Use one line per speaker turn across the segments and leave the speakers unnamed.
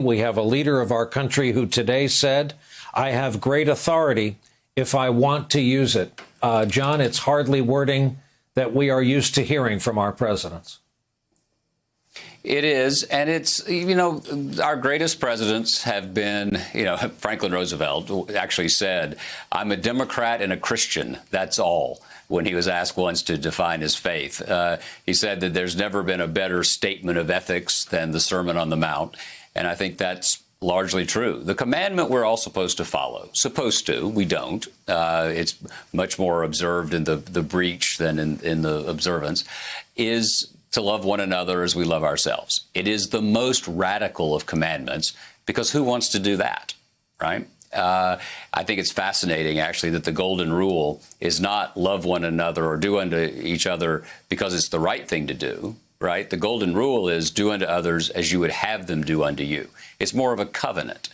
We have a leader of our country who today said, I have great authority if I want to use it. John, it's hardly wording that we are used to hearing from our presidents.
It is. And it's, our greatest presidents have been, Franklin Roosevelt actually said, I'm a Democrat and a Christian. That's all. When he was asked once to define his faith, he said that there's never been a better statement of ethics than the Sermon on the Mount. And I think that's largely true. The commandment we're all supposed to follow. Supposed to. We don't. It's much more observed in the breach than in the observance, is to love one another as we love ourselves. It is the most radical of commandments, because who wants to do that, right? I think it's fascinating, actually, that the golden rule is not love one another or do unto each other because it's the right thing to do, right? The golden rule is do unto others as you would have them do unto you. It's more of a covenant.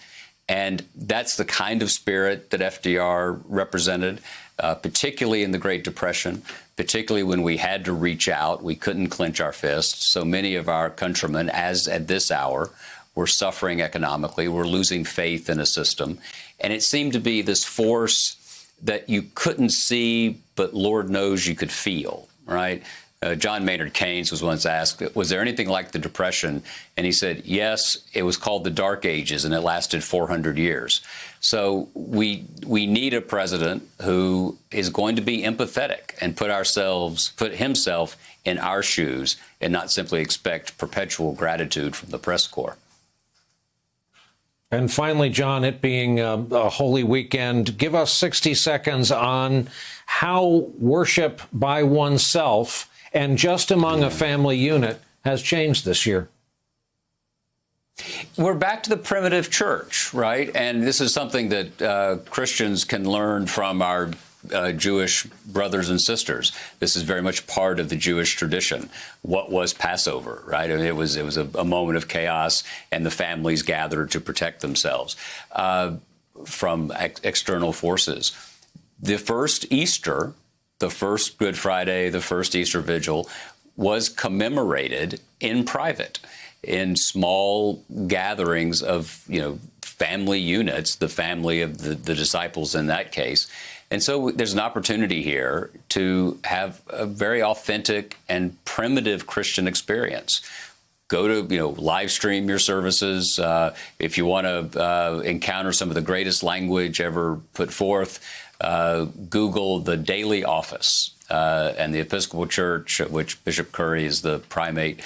And that's the kind of spirit that FDR represented, particularly in the Great Depression, particularly when we had to reach out. We couldn't clench our fists. So many of our countrymen, as at this hour, were suffering economically. We're losing faith in a system. And it seemed to be this force that you couldn't see, but Lord knows you could feel, right? John Maynard Keynes was once asked, was there anything like the Depression? And he said, yes, it was called the Dark Ages, and it lasted 400 years. So we need a president who is going to be empathetic and put himself in our shoes and not simply expect perpetual gratitude from the press corps.
And finally, John, it being a Holy Weekend, give us 60 seconds on how worship by oneself and just among a family unit has changed this year.
We're back to the primitive church, right? And this is something that Christians can learn from our Jewish brothers and sisters. This is very much part of the Jewish tradition. What was Passover, right? I mean, it was a moment of chaos, and the families gathered to protect themselves from external forces. The first Easter, the first Good Friday, the first Easter Vigil, was commemorated in private, in small gatherings of, family units, the family of the disciples in that case. And so there's an opportunity here to have a very authentic and primitive Christian experience. Go to, live stream your services. If you want to encounter some of the greatest language ever put forth, Google the Daily Office and the Episcopal Church, of which Bishop Curry is the primate.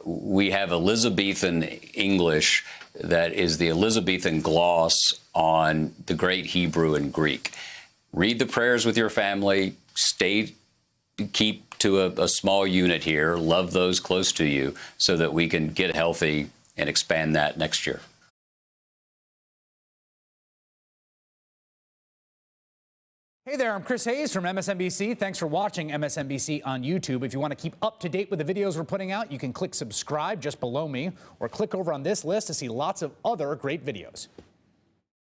We have Elizabethan English that is the Elizabethan gloss on the great Hebrew and Greek. Read the prayers with your family. Keep to a small unit here. Love those close to you so that we can get healthy and expand that next year.
Hey there, I'm Chris Hayes from MSNBC. Thanks for watching MSNBC on YouTube. If you want to keep up to date with the videos we're putting out, you can click subscribe just below me or click over on this list to see lots of other great videos.